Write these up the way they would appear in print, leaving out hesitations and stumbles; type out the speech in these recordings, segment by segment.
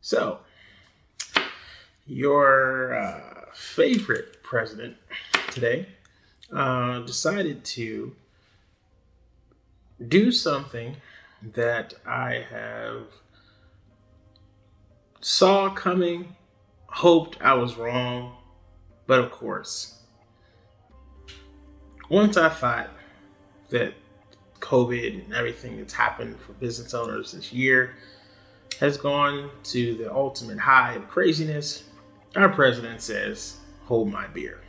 So, your favorite president today decided to do something that I have saw coming, hoped I was wrong, but of course, once I thought that COVID and everything that's happened for business owners this year has gone to the ultimate high of craziness, our president says, hold my beer.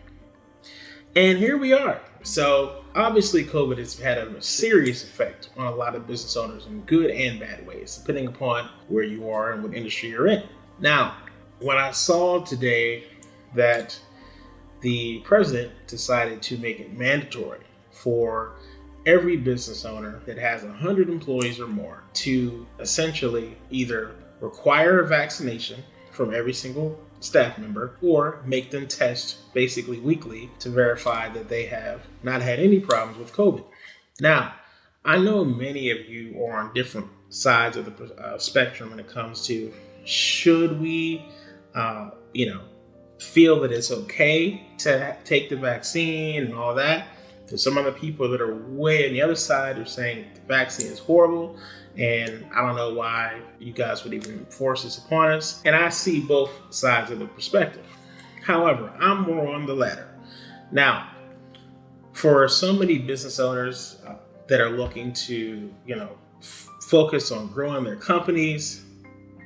And here we are. So obviously COVID has had a serious effect on a lot of business owners in good and bad ways, depending upon where you are and what industry you're in. Now, when I saw today that the president decided to make it mandatory for every business owner that has 100 employees or more to essentially either require a vaccination from every single staff member or make them test basically weekly to verify that they have not had any problems with COVID. Now, I know many of you are on different sides of the spectrum when it comes to should we, feel that it's okay to take the vaccine and all that. There's some other people that are way on the other side are saying the vaccine is horrible, and I don't know why you guys would even force this upon us. And I see both sides of the perspective. However, I'm more on the latter. Now, for so many business owners that are looking to, focus on growing their companies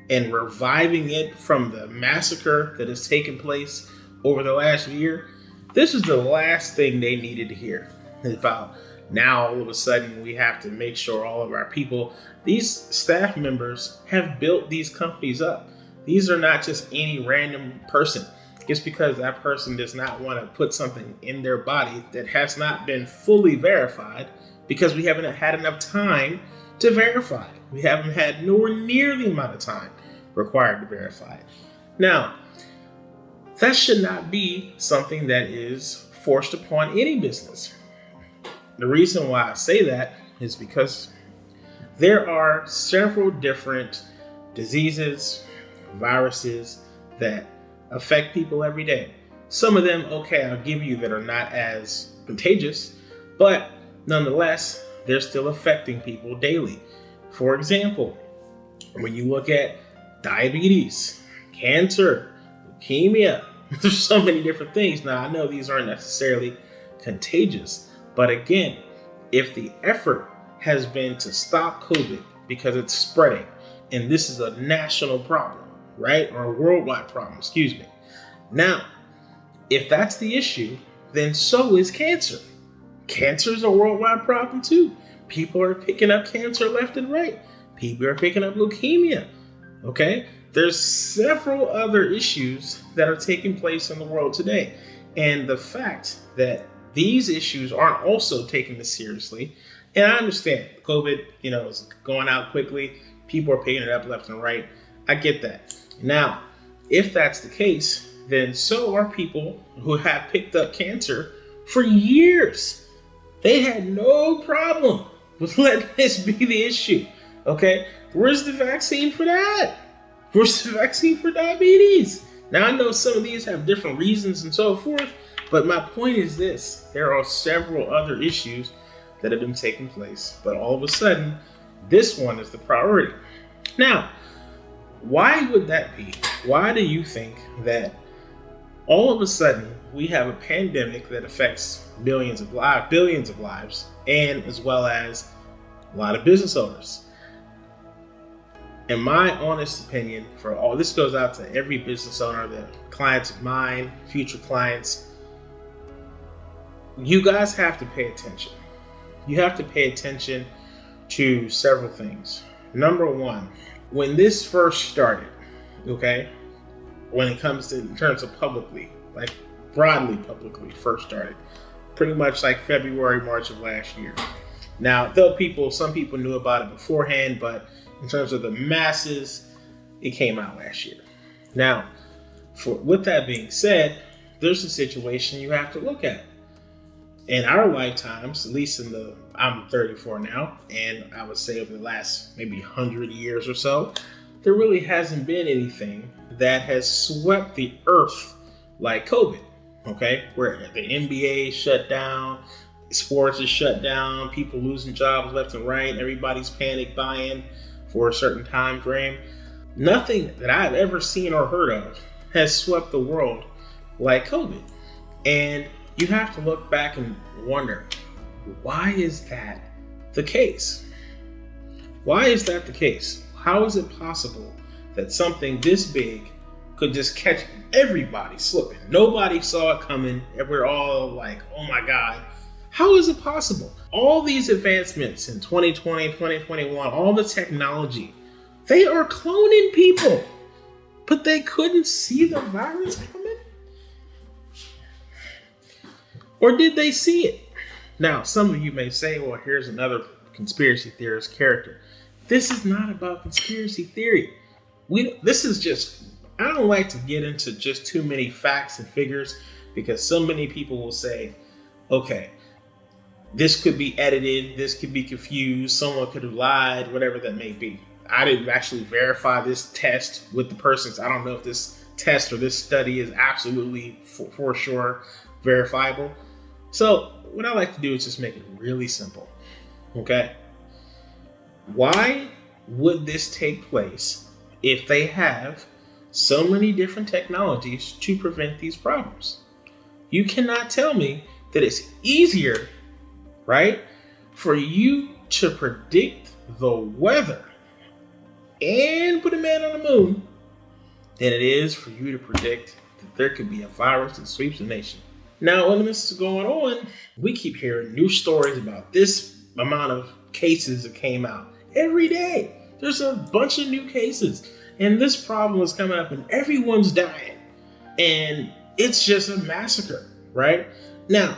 and reviving it from the massacre that has taken place over the last year, this is the last thing they needed to hear about. Now, all of a sudden, we have to make sure all of our people, these staff members, have built these companies up. These are not just any random person. It's because that person does not want to put something in their body that has not been fully verified because we haven't had enough time to verify it. We haven't had nowhere near the amount of time required to verify it. Now, that should not be something that is forced upon any business. The reason why I say that is because there are several different diseases, viruses that affect people every day. Some of them, okay, I'll give you that are not as contagious, but nonetheless, they're still affecting people daily. For example, when you look at diabetes, cancer, leukemia, there's so many different things. Now, I know these aren't necessarily contagious, but again, if the effort has been to stop COVID because it's spreading, and this is a national problem, right? Or a worldwide problem, excuse me. Now, if that's the issue, then so is cancer. Cancer is a worldwide problem too. People are picking up cancer left and right. People are picking up leukemia. Okay? There's several other issues that are taking place in the world today. And the fact that these issues aren't also taken this seriously, and I understand COVID, is going out quickly. People are picking it up left and right. I get that. Now, if that's the case, then so are people who have picked up cancer for years. They had no problem with letting this be the issue. Okay? Where's the vaccine for that? Where's the vaccine for diabetes? Now, I know some of these have different reasons and so forth, but my point is this. There are several other issues that have been taking place, but all of a sudden, this one is the priority. Now, why would that be? Why do you think that all of a sudden we have a pandemic that affects billions of lives, and as well as a lot of business owners? In my honest opinion, for all this goes out to every business owner, the clients of mine, future clients, you guys have to pay attention. You have to pay attention to several things. Number one, when this first started, okay, when it comes to in terms of publicly, like broadly publicly first started, pretty much like February, March of last year. Now, though some people knew about it beforehand, but in terms of the masses, it came out last year. Now, with that being said, there's a situation you have to look at. In our lifetimes, at least I'm 34 now, and I would say over the last maybe 100 years or so, there really hasn't been anything that has swept the earth like COVID, okay? Where the NBA shut down, sports is shut down, people losing jobs left and right, everybody's panic buying for a certain time frame. Nothing that I've ever seen or heard of has swept the world like COVID. And you have to look back and wonder, why is that the case? Why is that the case? How is it possible that something this big could just catch everybody slipping? Nobody saw it coming, and we're all like, oh my God. How is it possible? All these advancements in 2020, 2021, all the technology, they are cloning people, but they couldn't see the virus coming? Or did they see it? Now, some of you may say, well, here's another conspiracy theorist character. This is not about conspiracy theory. This is just, I don't like to get into just too many facts and figures, because so many people will say, okay, this could be edited, this could be confused, someone could have lied, whatever that may be. I didn't actually verify this test with the persons. I don't know if this test or this study is absolutely for sure verifiable. So what I like to do is just make it really simple, okay? Why would this take place if they have so many different technologies to prevent these problems? You cannot tell me that it's easier, right, for you to predict the weather and put a man on the moon than it is for you to predict that there could be a virus that sweeps the nation. Now, when this is going on, we keep hearing new stories about this amount of cases that came out. Every day, there's a bunch of new cases. And this problem is coming up and everyone's dying. And it's just a massacre, right? Now,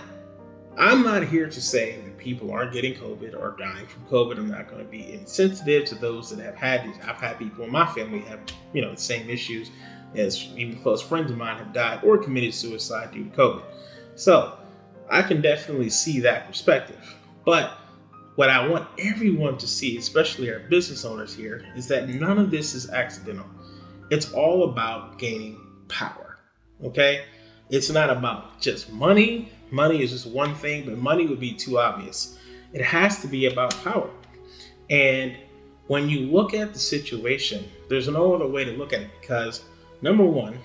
I'm not here to say that people aren't getting COVID or dying from COVID. I'm not going to be insensitive to those that have had these. I've had people in my family have, the same issues, as even close friends of mine have died or committed suicide due to COVID. So I can definitely see that perspective. But what I want everyone to see, especially our business owners here, is that none of this is accidental. It's all about gaining power, okay? It's not about just money. Money is just one thing, but money would be too obvious. It has to be about power. And when you look at the situation, there's no other way to look at it, because number one,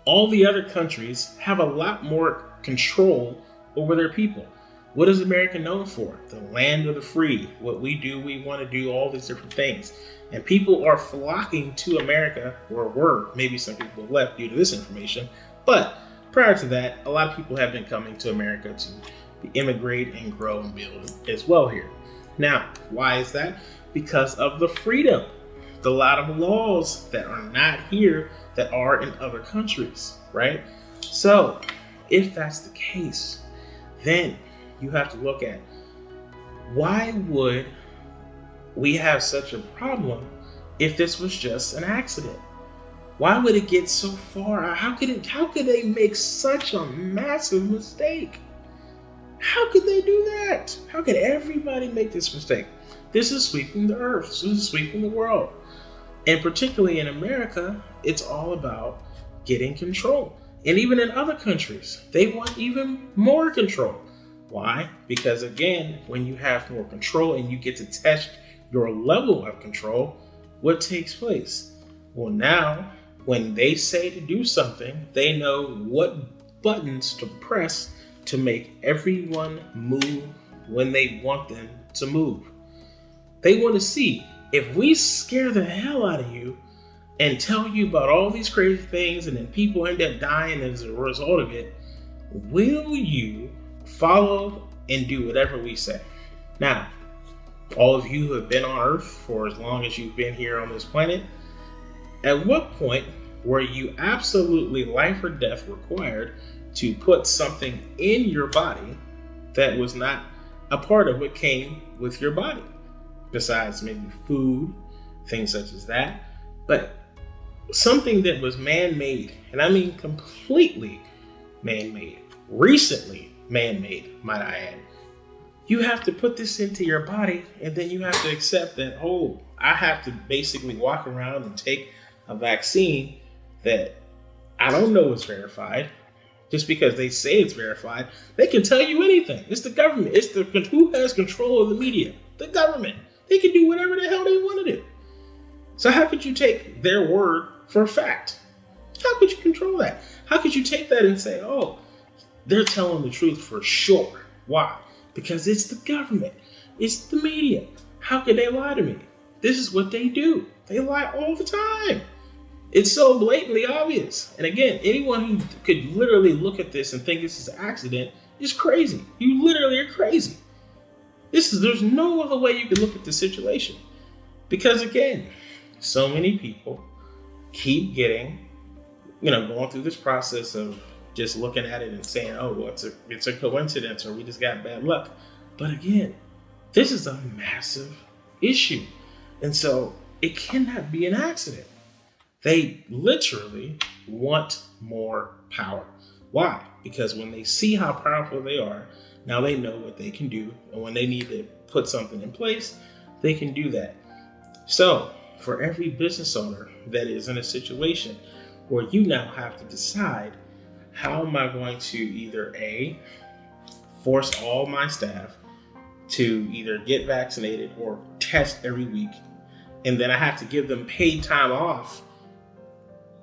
all the other countries have a lot more control over their people. What is America known for? The land of the free. What we do, we want to do all these different things. And people are flocking to America, or were. Maybe some people have left due to this information. But prior to that, a lot of people have been coming to America to immigrate and grow and build as well here. Now, why is that? Because of the freedom. A lot of laws that are not here that are in other countries, right? So, if that's the case, then you have to look at, why would we have such a problem if this was just an accident? Why would it get so far? How could they make such a massive mistake? How could they do that? How could everybody make this mistake? This is sweeping the earth. This is sweeping the world. And particularly in America, it's all about getting control. And even in other countries, they want even more control. Why? Because again, when you have more control and you get to test your level of control, what takes place? Well, now, when they say to do something, they know what buttons to press to make everyone move when they want them to move. They want to see, if we scare the hell out of you and tell you about all these crazy things and then people end up dying as a result of it, will you follow and do whatever we say? Now, all of you who have been on Earth for as long as you've been here on this planet, at what point were you absolutely life or death required to put something in your body that was not a part of what came with your body? Besides maybe food, things such as that. But something that was man-made, and I mean completely man-made, recently man-made, might I add, You have to put this into your body, and then you have to accept that, oh, I have to basically walk around and take a vaccine that I don't know is verified. Just because they say it's verified, they can tell you anything. It's the government. It's who has control of the media? The government. They can do whatever the hell they want to do. So how could you take their word for a fact? How could you control that? How could you take that and say, oh, they're telling the truth for sure? Why? Because it's the government. It's the media. How could they lie to me? This is what they do. They lie all the time. It's so blatantly obvious. And again, anyone who could literally look at this and think this is an accident is crazy. You literally are crazy. There's no other way you can look at the situation. Because again, so many people keep getting, going through this process of just looking at it and saying, oh, well, it's a coincidence, or we just got bad luck. But again, this is a massive issue. And so it cannot be an accident. They literally want more power. Why? Because when they see how powerful they are, now they know what they can do. And when they need to put something in place, they can do that. So for every business owner that is in a situation where you now have to decide, how am I going to either A, force all my staff to either get vaccinated or test every week, and then I have to give them paid time off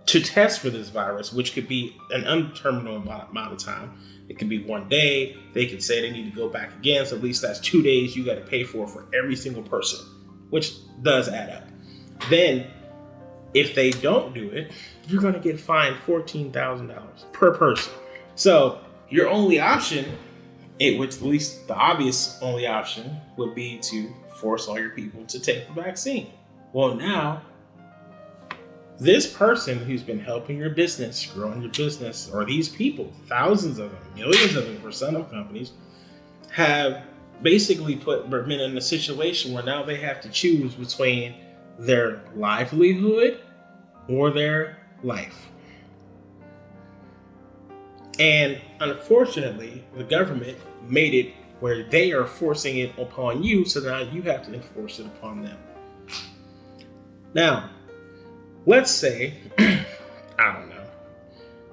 to test for this virus, which could be an undeterminable amount of time. It could be 1 day. They could say they need to go back again. So at least that's 2 days you got to pay for every single person, which does add up. Then if they don't do it, you're going to get fined $14,000 per person. So your only option, which at least the obvious only option, would be to force all your people to take the vaccine. Well, now, this person who's been helping your business, growing your business, or these people, thousands of them, millions of them for some companies, have basically been in a situation where now they have to choose between their livelihood or their life. And unfortunately, the government made it where they are forcing it upon you, so now you have to enforce it upon them. Now, let's say, I don't know,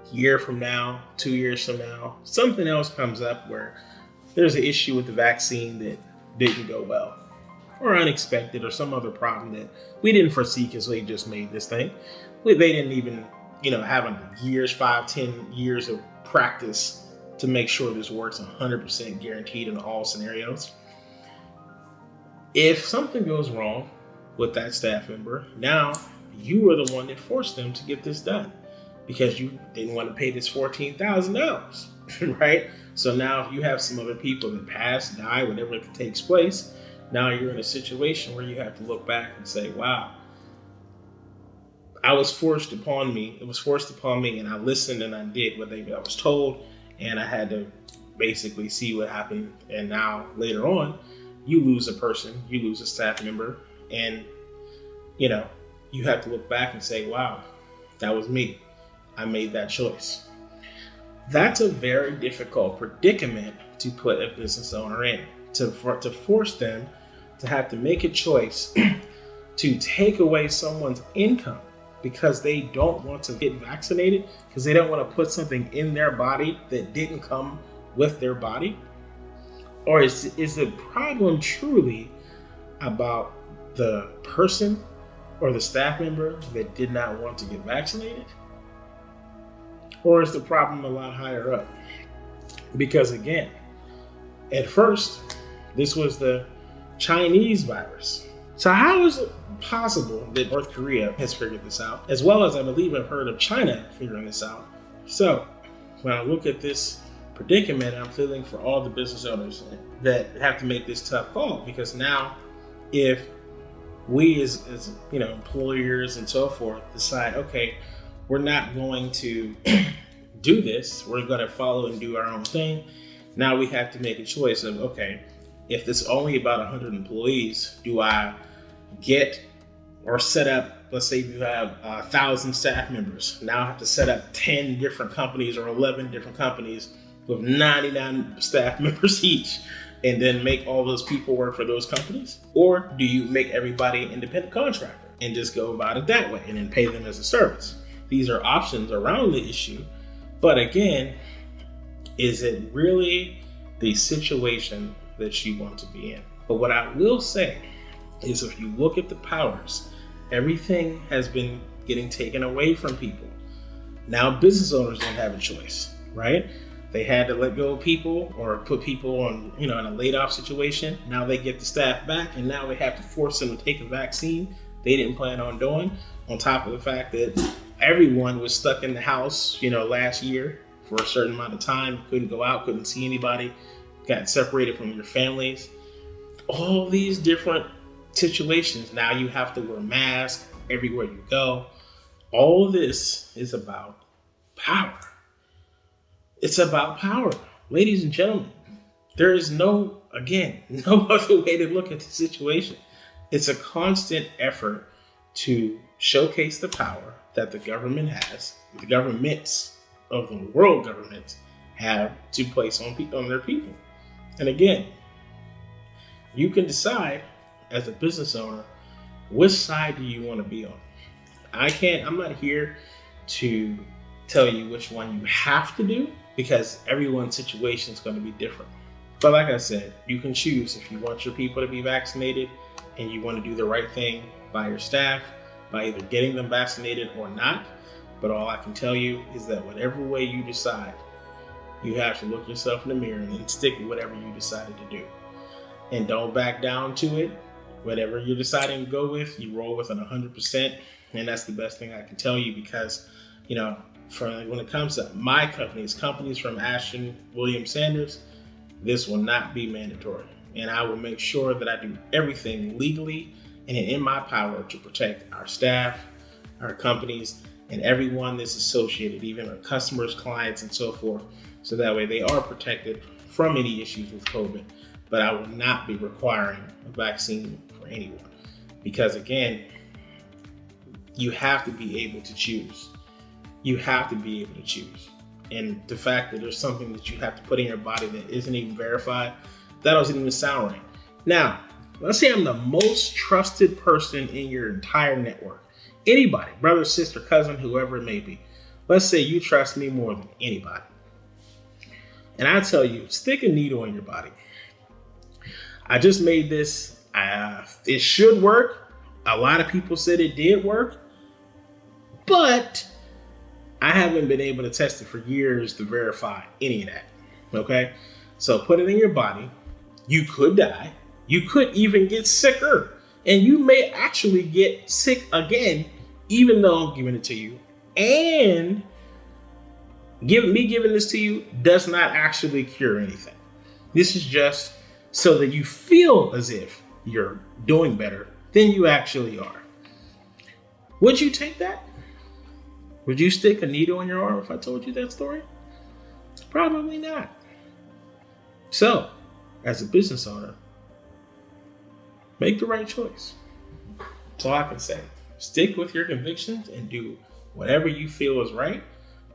a year from now, 2 years from now, something else comes up where there's an issue with the vaccine that didn't go well, or unexpected, or some other problem that we didn't foresee because they just made this thing. They didn't even, have 5-10 years of practice to make sure this works 100% guaranteed in all scenarios. If something goes wrong with that staff member, now you are the one that forced them to get this done because you didn't want to pay this $14,000, right? So now if you have some other people that pass, die, whatever takes place, now you're in a situation where you have to look back and say, wow, it was forced upon me and I listened and I did what I was told, and I had to basically see what happened. And now later on, you lose a person, you lose a staff member, and you have to look back and say, wow, that was me. I made that choice. That's a very difficult predicament to put a business owner in, to force them to have to make a choice to take away someone's income because they don't want to get vaccinated, because they don't want to put something in their body that didn't come with their body? Or is the problem truly about the person or the staff member that did not want to get vaccinated? Or is the problem a lot higher up? Because again, at first, this was the Chinese virus. So how is it possible that North Korea has figured this out, as well as I believe I've heard of China figuring this out? So when I look at this predicament, I'm feeling for all the business owners that have to make this tough call, because now if we as employers and so forth decide, okay, we're not going to do this, we're going to follow and do our own thing. Now we have to make a choice of, okay, if it's only about 100 employees, do I get or set up, let's say you have 1,000 staff members. Now I have to set up 10 different companies or 11 different companies with 99 staff members each. and then make all those people work for those companies? Or do you make everybody an independent contractor and just go about it that way and then pay them as a service? These are options around the issue. But again, is it really the situation that you want to be in? But what I will say is, if you look at the powers, everything has been getting taken away from people. Now business owners don't have a choice, right? They had to let go of people or put people on, in a laid off situation. Now they get the staff back, and now they have to force them to take a vaccine they didn't plan on doing, on top of the fact that everyone was stuck in the house, last year for a certain amount of time, couldn't go out, couldn't see anybody, got separated from your families. All these different situations. Now you have to wear masks everywhere you go. All of this is about power. It's about power. Ladies and gentlemen, there is no other way to look at the situation. It's a constant effort to showcase the power that the government has, the governments of the world governments have to place on their people. And again, you can decide as a business owner, which side do you want to be on? I'm not here to tell you which one you have to do, because everyone's situation is going to be different. But like I said, you can choose if you want your people to be vaccinated and you want to do the right thing by your staff, by either getting them vaccinated or not. But all I can tell you is that whatever way you decide, you have to look yourself in the mirror and then stick with whatever you decided to do. And don't back down to it. Whatever you're deciding to go with, you roll with it 100%. And that's the best thing I can tell you, because, when it comes to my companies from Ashton W Sanders, this will not be mandatory. And I will make sure that I do everything legally and in my power to protect our staff, our companies, and everyone that's associated, even our customers, clients, and so forth. So that way they are protected from any issues with COVID. But I will not be requiring a vaccine for anyone. Because again, you have to be able to choose. You have to be able to choose. And the fact that there's something that you have to put in your body that isn't even verified, that doesn't even sound right. Now, let's say I'm the most trusted person in your entire network. Anybody, brother, sister, cousin, whoever it may be. Let's say you trust me more than anybody. And I tell you, stick a needle in your body. I just made this. It should work. A lot of people said it did work. But I haven't been able to test it for years to verify any of that. Okay? So put it in your body. You could die. You could even get sicker. And you may actually get sick again, even though I'm giving it to you. And me giving this to you does not actually cure anything. This is just so that you feel as if you're doing better than you actually are. Would you take that? Would you stick a needle in your arm if I told you that story? Probably not. So, as a business owner, make the right choice. That's all I can say. Stick with your convictions and do whatever you feel is right.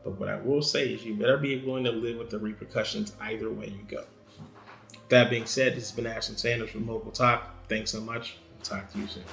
But what I will say is you better be willing to live with the repercussions either way you go. That being said, this has been Ashton Sanders from Local Talk. Thanks so much. I'll talk to you soon.